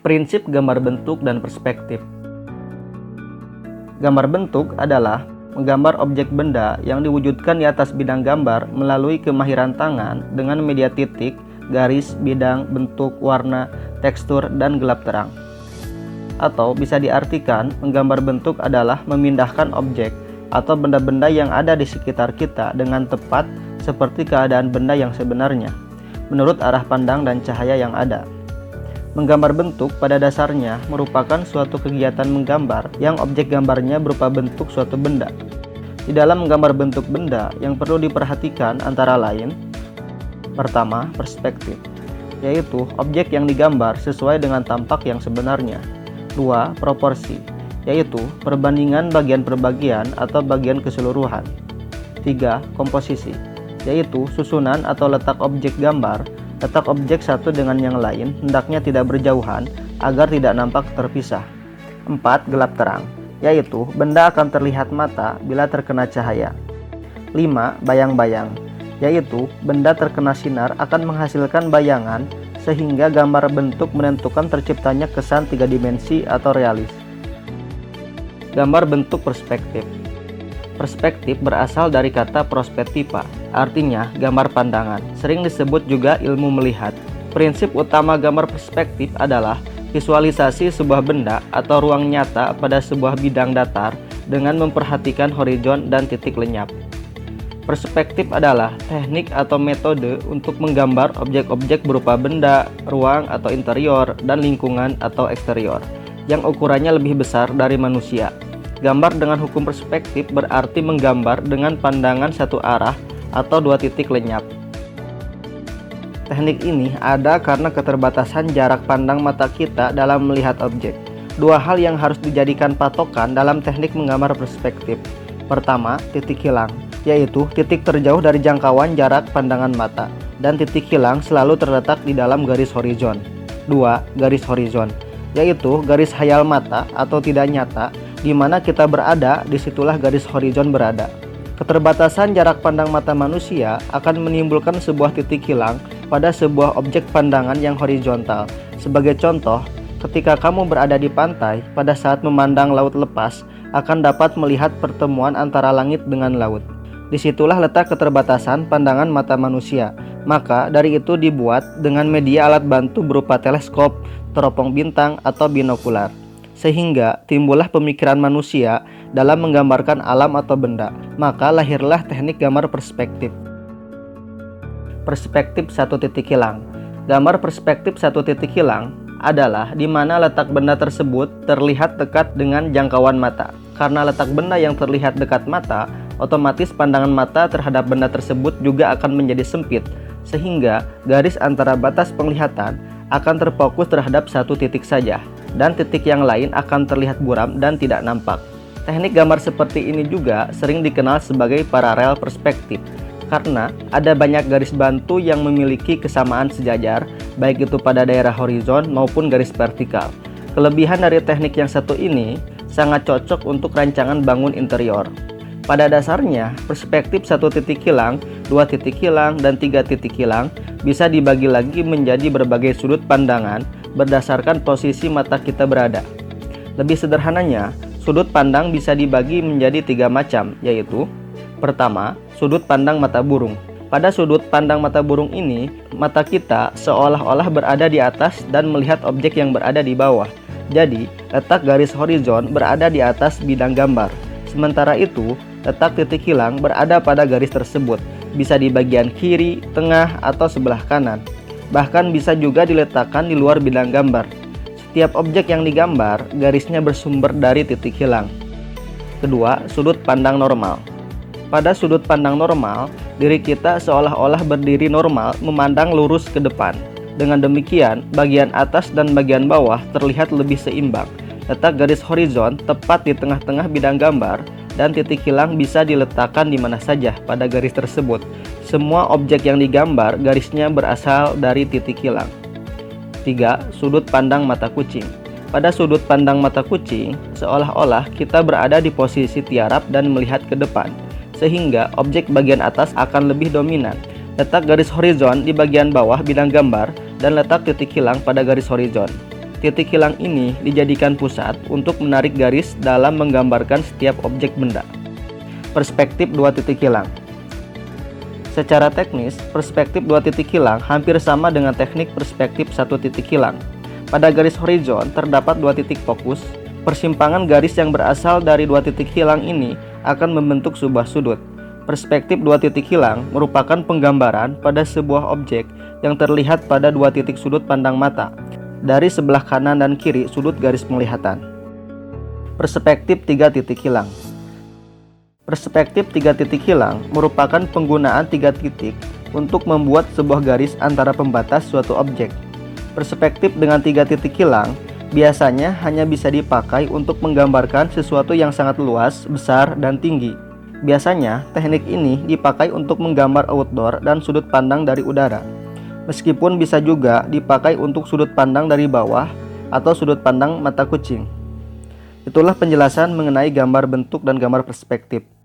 Prinsip gambar bentuk dan perspektif. Gambar bentuk adalah menggambar objek benda yang diwujudkan di atas bidang gambar melalui kemahiran tangan dengan media titik, garis, bidang, bentuk, warna, tekstur, dan gelap terang. Atau bisa diartikan, menggambar bentuk adalah memindahkan objek atau benda-benda yang ada di sekitar kita dengan tepat seperti keadaan benda yang sebenarnya, menurut arah pandang dan cahaya yang ada. Menggambar bentuk pada dasarnya merupakan suatu kegiatan menggambar yang objek gambarnya berupa bentuk suatu benda. Di dalam menggambar bentuk benda yang perlu diperhatikan antara lain: pertama, perspektif, yaitu objek yang digambar sesuai dengan tampak yang sebenarnya. 2. Proporsi, yaitu perbandingan bagian per bagian atau bagian keseluruhan. 3. Komposisi, yaitu susunan atau letak objek gambar. Letak objek satu dengan yang lain hendaknya tidak berjauhan agar tidak nampak terpisah. 4. Gelap terang, yaitu benda akan terlihat mata bila terkena cahaya. 5. Bayang-bayang, yaitu benda terkena sinar akan menghasilkan bayangan sehingga gambar bentuk menentukan terciptanya kesan 3 dimensi atau realis. Gambar bentuk perspektif. Perspektif berasal dari kata prospektiva, artinya gambar pandangan, sering disebut juga ilmu melihat. Prinsip utama gambar perspektif adalah visualisasi sebuah benda atau ruang nyata pada sebuah bidang datar dengan memperhatikan horizon dan titik lenyap. Perspektif adalah teknik atau metode untuk menggambar objek-objek berupa benda, ruang atau interior, dan lingkungan atau eksterior, yang ukurannya lebih besar dari manusia. Gambar dengan hukum perspektif berarti menggambar dengan pandangan satu arah atau 2 titik lenyap. Teknik ini ada karena keterbatasan jarak pandang mata kita dalam melihat objek. 2 hal yang harus dijadikan patokan dalam teknik menggambar perspektif. Pertama, titik hilang, yaitu titik terjauh dari jangkauan jarak pandangan mata, dan titik hilang selalu terletak di dalam garis horizon. 2. Garis horizon, yaitu garis hayal mata atau tidak nyata, di mana kita berada, disitulah garis horizon berada. Keterbatasan jarak pandang mata manusia akan menimbulkan sebuah titik hilang pada sebuah objek pandangan yang horizontal. Sebagai contoh, ketika kamu berada di pantai, pada saat memandang laut lepas, akan dapat melihat pertemuan antara langit dengan laut. Disitulah letak keterbatasan pandangan mata manusia. Maka dari itu dibuat dengan media alat bantu berupa teleskop, teropong bintang, atau binokular. Sehingga timbullah pemikiran manusia dalam menggambarkan alam atau benda. Maka lahirlah teknik gambar perspektif. Perspektif satu titik hilang. Gambar perspektif satu titik hilang adalah di mana letak benda tersebut terlihat dekat dengan jangkauan mata. Karena letak benda yang terlihat dekat mata, otomatis pandangan mata terhadap benda tersebut juga akan menjadi sempit, sehingga garis antara batas penglihatan akan terfokus terhadap satu titik saja, dan titik yang lain akan terlihat buram dan tidak nampak. Teknik gambar seperti ini juga sering dikenal sebagai paralel perspektif, karena ada banyak garis bantu yang memiliki kesamaan sejajar, baik itu pada daerah horizon maupun garis vertikal. Kelebihan dari teknik yang satu ini sangat cocok untuk rancangan bangun interior. Pada dasarnya, perspektif satu titik hilang, 2 titik hilang, dan 3 titik hilang bisa dibagi lagi menjadi berbagai sudut pandangan berdasarkan posisi mata kita berada. Lebih sederhananya, sudut pandang bisa dibagi menjadi 3 macam, yaitu: pertama, sudut pandang mata burung. Pada sudut pandang mata burung ini, mata kita seolah-olah berada di atas dan melihat objek yang berada di bawah. Jadi, letak garis horizon berada di atas bidang gambar. Sementara itu, letak titik hilang berada pada garis tersebut, bisa di bagian kiri, tengah, atau sebelah kanan. Bahkan bisa juga diletakkan di luar bidang gambar. Setiap objek yang digambar, garisnya bersumber dari titik hilang. Kedua, sudut pandang normal. Pada sudut pandang normal, diri kita seolah-olah berdiri normal memandang lurus ke depan. Dengan demikian, bagian atas dan bagian bawah terlihat lebih seimbang. Letak garis horizon tepat di tengah-tengah bidang gambar, dan titik hilang bisa diletakkan di mana saja pada garis tersebut. Semua objek yang digambar garisnya berasal dari titik hilang. 3. Sudut pandang mata kucing. Pada sudut pandang mata kucing, seolah-olah kita berada di posisi tiarap dan melihat ke depan, sehingga objek bagian atas akan lebih dominan. Letak garis horizon di bagian bawah bidang gambar dan letak titik hilang pada garis horizon. Titik hilang ini dijadikan pusat untuk menarik garis dalam menggambarkan setiap objek benda. Perspektif dua titik hilang. Secara teknis, perspektif dua titik hilang hampir sama dengan teknik perspektif satu titik hilang. Pada garis horizon terdapat dua titik fokus. Persimpangan garis yang berasal dari dua titik hilang ini akan membentuk sebuah sudut. Perspektif dua titik hilang merupakan penggambaran pada sebuah objek yang terlihat pada dua titik sudut pandang mata dari sebelah kanan dan kiri sudut garis penglihatan. Perspektif tiga titik hilang. Perspektif tiga titik hilang merupakan penggunaan tiga titik untuk membuat sebuah garis antara pembatas suatu objek. Perspektif dengan tiga titik hilang biasanya hanya bisa dipakai untuk menggambarkan sesuatu yang sangat luas, besar, dan tinggi. Biasanya, teknik ini dipakai untuk menggambar outdoor dan sudut pandang dari udara. Meskipun bisa juga dipakai untuk sudut pandang dari bawah atau sudut pandang mata kucing. Itulah penjelasan mengenai gambar bentuk dan gambar perspektif.